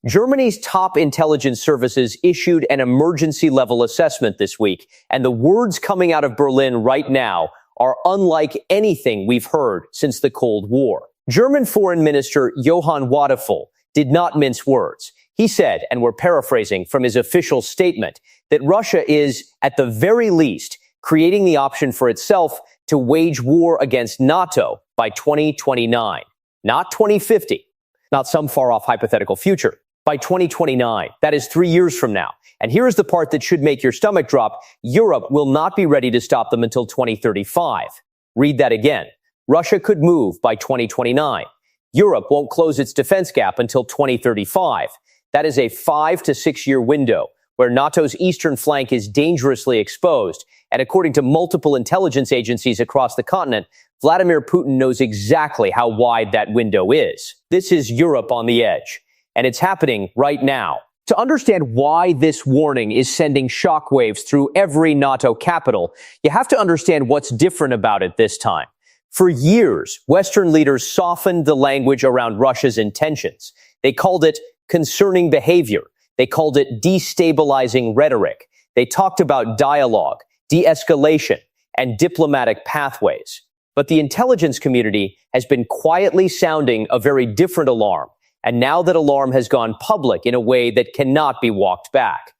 Germany's top intelligence services issued an emergency-level assessment this week, and the words coming out of Berlin right now are unlike anything we've heard since the Cold War. German Foreign Minister Johann Wadephul did not mince words. He said, and we're paraphrasing from his official statement, that Russia is, at the very least, creating the option for itself to wage war against NATO by 2029. Not 2050, not some far-off hypothetical future. By 2029, that is 3 years from now. And here's the part that should make your stomach drop. Europe will not be ready to stop them until 2035. Read that again. Russia could move by 2029. Europe won't close its defense gap until 2035. That is a 5 to 6 year window where NATO's eastern flank is dangerously exposed. And according to multiple intelligence agencies across the continent, Vladimir Putin knows exactly how wide that window is. This is Europe on the edge. And it's happening right now. To understand why this warning is sending shockwaves through every NATO capital, you have to understand what's different about it this time. For years, Western leaders softened the language around Russia's intentions. They called it concerning behavior. They called it destabilizing rhetoric. They talked about dialogue, de-escalation, and diplomatic pathways. But the intelligence community has been quietly sounding a very different alarm. And now that alarm has gone public in a way that cannot be walked back.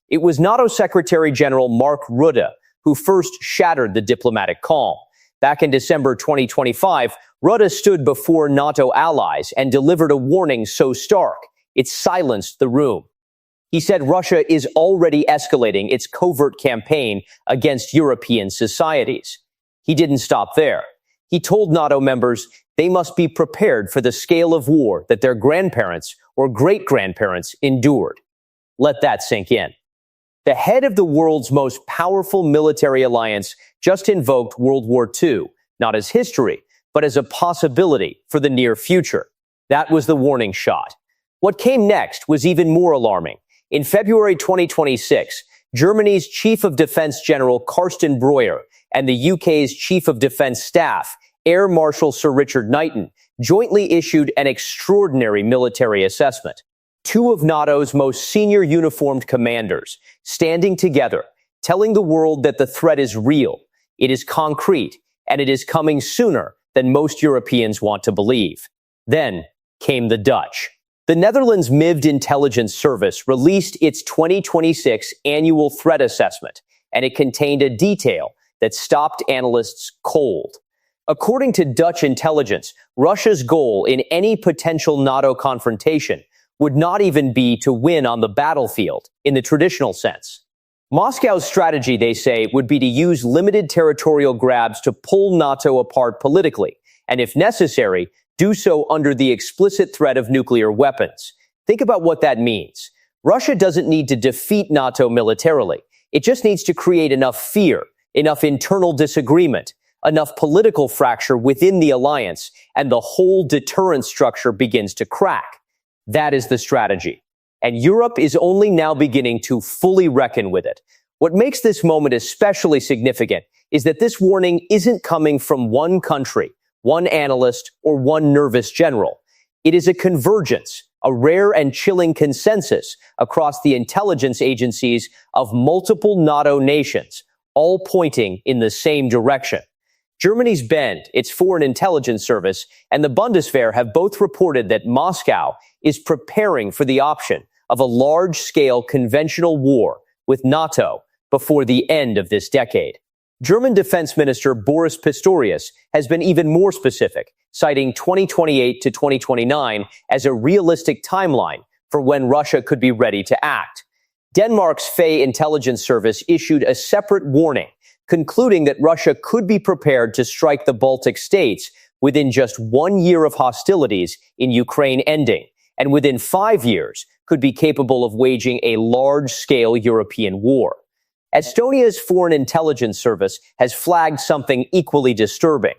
It was NATO Secretary General Mark Rutte who first shattered the diplomatic calm. Back in December 2025, Rutte stood before NATO allies and delivered a warning so stark, it silenced the room. He said Russia is already escalating its covert campaign against European societies. He didn't stop there. He told NATO members they must be prepared for the scale of war that their grandparents or great-grandparents endured. Let that sink in. The head of the world's most powerful military alliance just invoked World War II, not as history, but as a possibility for the near future. That was the warning shot. What came next was even more alarming. In February 2026, Germany's Chief of Defense General Carsten Breuer and the UK's Chief of Defense Staff, Air Marshal Sir Richard Knighton, jointly issued an extraordinary military assessment. Two of NATO's most senior uniformed commanders standing together, telling the world that the threat is real, it is concrete, and it is coming sooner than most Europeans want to believe. Then came the Dutch. The Netherlands' MIVD intelligence service released its 2026 annual threat assessment, and it contained a detail that stopped analysts cold. According to Dutch intelligence, Russia's goal in any potential NATO confrontation would not even be to win on the battlefield in the traditional sense. Moscow's strategy, they say, would be to use limited territorial grabs to pull NATO apart politically, and if necessary, do so under the explicit threat of nuclear weapons. Think about what that means. Russia doesn't need to defeat NATO militarily. It just needs to create enough fear, enough internal disagreement, enough political fracture within the alliance, and the whole deterrence structure begins to crack. That is the strategy. And Europe is only now beginning to fully reckon with it. What makes this moment especially significant is that this warning isn't coming from one country, one analyst, or one nervous general. It is a convergence, a rare and chilling consensus across the intelligence agencies of multiple NATO nations, all pointing in the same direction. Germany's BEND, its Foreign Intelligence Service, and the Bundeswehr have both reported that Moscow is preparing for the option of a large-scale conventional war with NATO before the end of this decade. German Defense Minister Boris Pistorius has been even more specific, citing 2028 to 2029 as a realistic timeline for when Russia could be ready to act. Denmark's FE intelligence service issued a separate warning, concluding that Russia could be prepared to strike the Baltic states within just 1 year of hostilities in Ukraine ending, and within 5 years could be capable of waging a large-scale European war. Estonia's Foreign Intelligence Service has flagged something equally disturbing.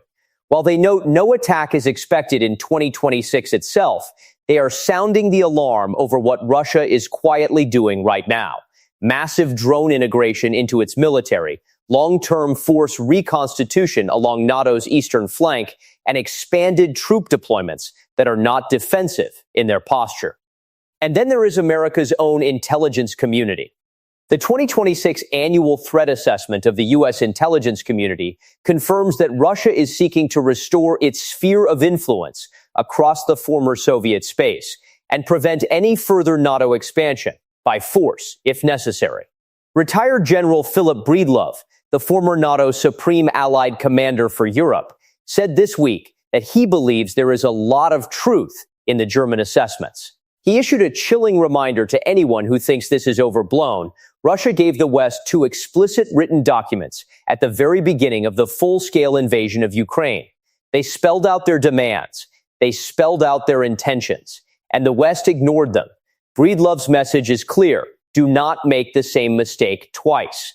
While they note no attack is expected in 2026 itself, they are sounding the alarm over what Russia is quietly doing right now. Massive drone integration into its military, long-term force reconstitution along NATO's eastern flank, and expanded troop deployments that are not defensive in their posture. And then there is America's own intelligence community. The 2026 annual threat assessment of the U.S. intelligence community confirms that Russia is seeking to restore its sphere of influence across the former Soviet space and prevent any further NATO expansion by force, if necessary. Retired General Philip Breedlove, the former NATO Supreme Allied Commander for Europe, said this week that he believes there is a lot of truth in the German assessments. He issued a chilling reminder to anyone who thinks this is overblown. Russia gave the West two explicit written documents at the very beginning of the full-scale invasion of Ukraine. They spelled out their demands. They spelled out their intentions. And the West ignored them. Breedlove's message is clear. Do not make the same mistake twice.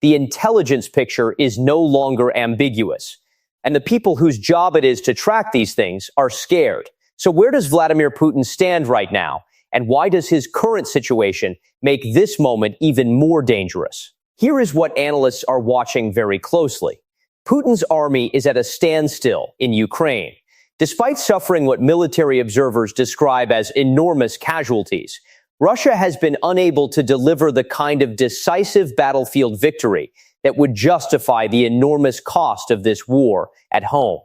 The intelligence picture is no longer ambiguous. And the people whose job it is to track these things are scared. So where does Vladimir Putin stand right now? And why does his current situation make this moment even more dangerous? Here is what analysts are watching very closely. Putin's army is at a standstill in Ukraine. Despite suffering what military observers describe as enormous casualties, Russia has been unable to deliver the kind of decisive battlefield victory that would justify the enormous cost of this war at home.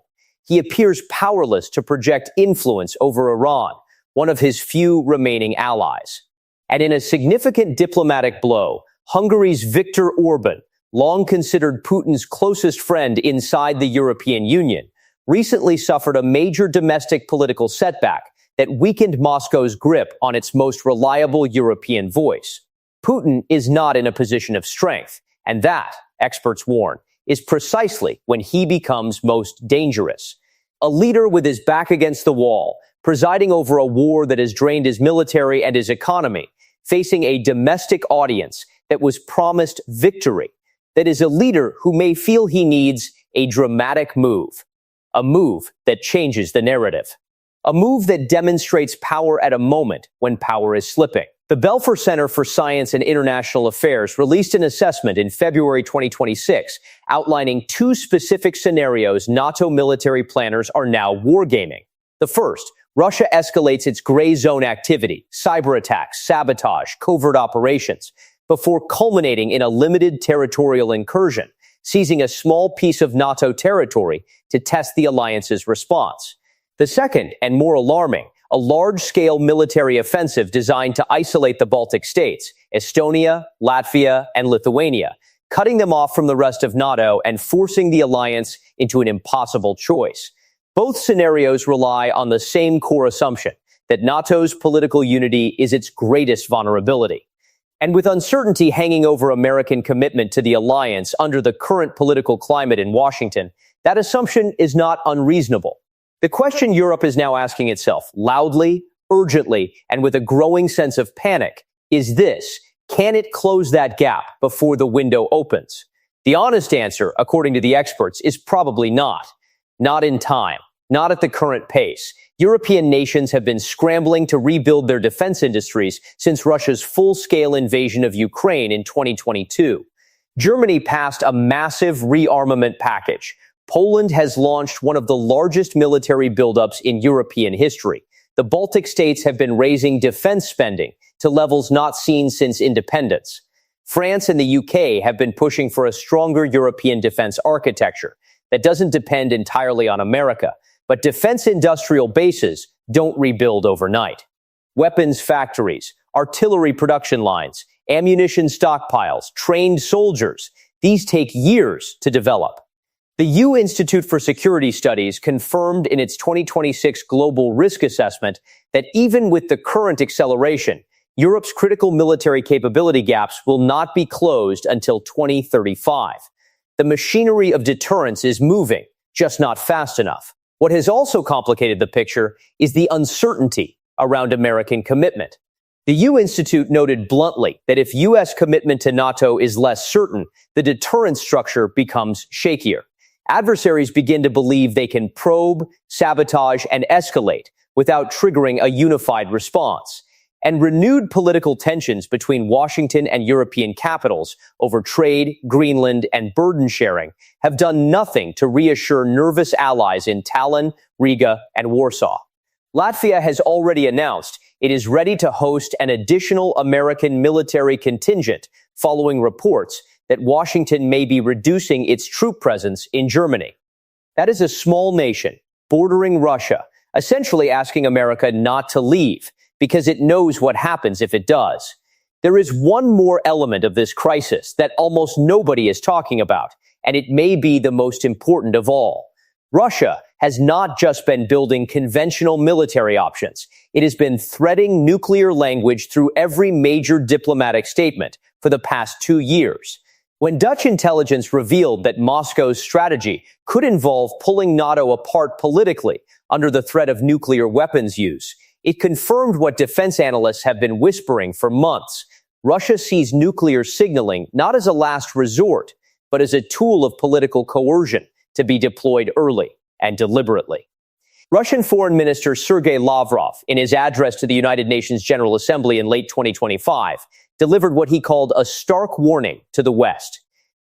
He appears powerless to project influence over Iran, one of his few remaining allies. And in a significant diplomatic blow, Hungary's Viktor Orban, long considered Putin's closest friend inside the European Union, recently suffered a major domestic political setback that weakened Moscow's grip on its most reliable European voice. Putin is not in a position of strength, and that, experts warn, is precisely when he becomes most dangerous. A leader with his back against the wall, presiding over a war that has drained his military and his economy, facing a domestic audience that was promised victory, that is a leader who may feel he needs a dramatic move, a move that changes the narrative, a move that demonstrates power at a moment when power is slipping. The Belfer Center for Science and International Affairs released an assessment in February 2026 outlining two specific scenarios NATO military planners are now wargaming. The first, Russia escalates its gray zone activity, cyber attacks, sabotage, covert operations, before culminating in a limited territorial incursion, seizing a small piece of NATO territory to test the alliance's response. The second, and more alarming, a large-scale military offensive designed to isolate the Baltic states, Estonia, Latvia, and Lithuania, cutting them off from the rest of NATO and forcing the alliance into an impossible choice. Both scenarios rely on the same core assumption, that NATO's political unity is its greatest vulnerability. And with uncertainty hanging over American commitment to the alliance under the current political climate in Washington, that assumption is not unreasonable. The question Europe is now asking itself, loudly, urgently, and with a growing sense of panic, is this: can it close that gap before the window opens? The honest answer, according to the experts, is probably not. Not in time. Not at the current pace. European nations have been scrambling to rebuild their defense industries since Russia's full-scale invasion of Ukraine in 2022. Germany passed a massive rearmament package. Poland has launched one of the largest military buildups in European history. The Baltic states have been raising defense spending to levels not seen since independence. France and the UK have been pushing for a stronger European defense architecture that doesn't depend entirely on America. But defense industrial bases don't rebuild overnight. Weapons factories, artillery production lines, ammunition stockpiles, trained soldiers, these take years to develop. The U Institute for Security Studies confirmed in its 2026 Global Risk Assessment that even with the current acceleration, Europe's critical military capability gaps will not be closed until 2035. The machinery of deterrence is moving, just not fast enough. What has also complicated the picture is the uncertainty around American commitment. The U Institute noted bluntly that if U.S. commitment to NATO is less certain, the deterrence structure becomes shakier. Adversaries begin to believe they can probe, sabotage, and escalate without triggering a unified response. And renewed political tensions between Washington and European capitals over trade, Greenland, and burden sharing have done nothing to reassure nervous allies in Tallinn, Riga, and Warsaw. Latvia has already announced it is ready to host an additional American military contingent following reports that Washington may be reducing its troop presence in Germany. That is a small nation bordering Russia, essentially asking America not to leave because it knows what happens if it does. There is one more element of this crisis that almost nobody is talking about, and it may be the most important of all. Russia has not just been building conventional military options. It has been threading nuclear language through every major diplomatic statement for the past 2 years. When Dutch intelligence revealed that Moscow's strategy could involve pulling NATO apart politically under the threat of nuclear weapons use, it confirmed what defense analysts have been whispering for months. Russia sees nuclear signaling not as a last resort, but as a tool of political coercion to be deployed early and deliberately. Russian Foreign Minister Sergei Lavrov, in his address to the United Nations General Assembly in late 2025, delivered what he called a stark warning to the West.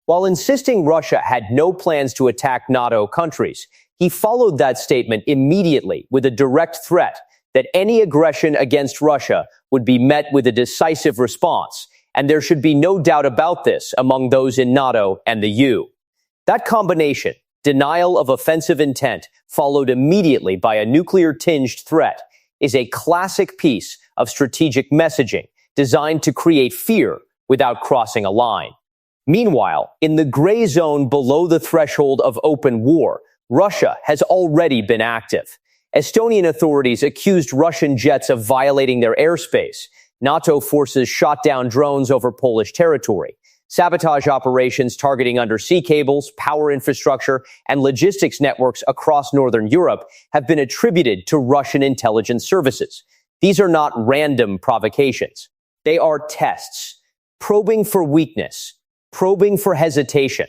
While insisting Russia had no plans to attack NATO countries, he followed that statement immediately with a direct threat that any aggression against Russia would be met with a decisive response, and there should be no doubt about this among those in NATO and the EU. That combination, denial of offensive intent, followed immediately by a nuclear-tinged threat, is a classic piece of strategic messaging designed to create fear without crossing a line. Meanwhile, in the gray zone below the threshold of open war, Russia has already been active. Estonian authorities accused Russian jets of violating their airspace. NATO forces shot down drones over Polish territory. Sabotage operations targeting undersea cables, power infrastructure, and logistics networks across Northern Europe have been attributed to Russian intelligence services. These are not random provocations. They are tests, probing for weakness, probing for hesitation,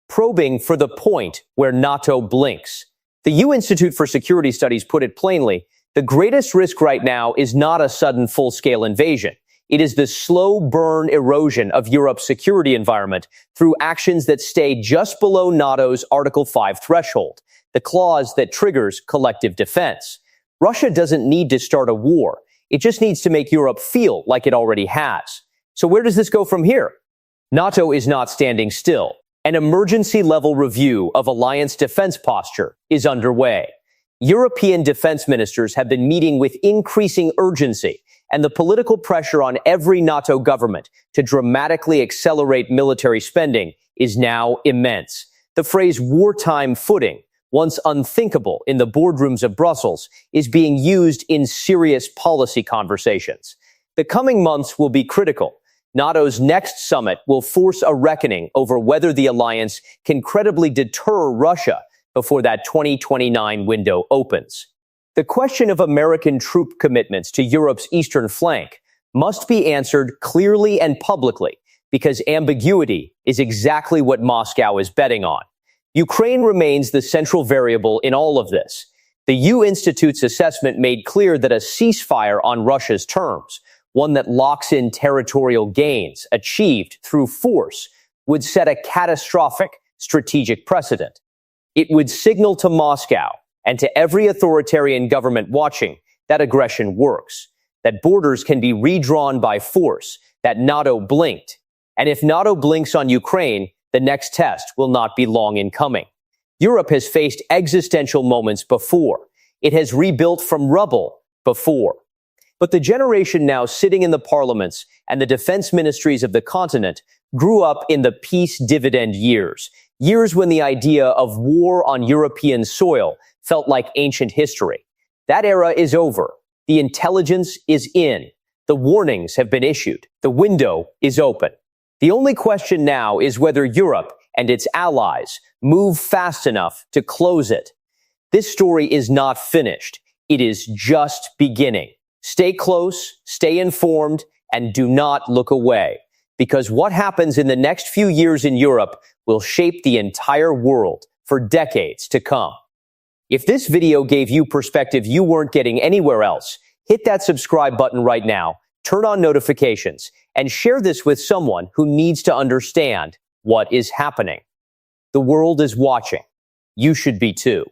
probing for the point where NATO blinks. The U Institute for Security Studies put it plainly, the greatest risk right now is not a sudden full-scale invasion. It is the slow burn erosion of Europe's security environment through actions that stay just below NATO's Article 5 threshold, the clause that triggers collective defense. Russia doesn't need to start a war. It just needs to make Europe feel like it already has. So where does this go from here? NATO is not standing still. An emergency-level review of alliance defense posture is underway. European defense ministers have been meeting with increasing urgency, and the political pressure on every NATO government to dramatically accelerate military spending is now immense. The phrase wartime footing, once unthinkable in the boardrooms of Brussels, is being used in serious policy conversations. The coming months will be critical. NATO's next summit will force a reckoning over whether the alliance can credibly deter Russia before that 2029 window opens. The question of American troop commitments to Europe's eastern flank must be answered clearly and publicly, because ambiguity is exactly what Moscow is betting on. Ukraine remains the central variable in all of this. The U Institute's assessment made clear that a ceasefire on Russia's terms, one that locks in territorial gains achieved through force, would set a catastrophic strategic precedent. It would signal to Moscow and to every authoritarian government watching that aggression works, that borders can be redrawn by force, that NATO blinked. And if NATO blinks on Ukraine, the next test will not be long in coming. Europe has faced existential moments before. It has rebuilt from rubble before. But the generation now sitting in the parliaments and the defense ministries of the continent grew up in the peace dividend years, years when the idea of war on European soil felt like ancient history. That era is over. The intelligence is in. The warnings have been issued. The window is open. The only question now is whether Europe and its allies move fast enough to close it. This story is not finished. It is just beginning. Stay close, stay informed, and do not look away, because what happens in the next few years in Europe will shape the entire world for decades to come. If this video gave you perspective you weren't getting anywhere else, hit that subscribe button right now, turn on notifications, and share this with someone who needs to understand what is happening. The world is watching. You should be too.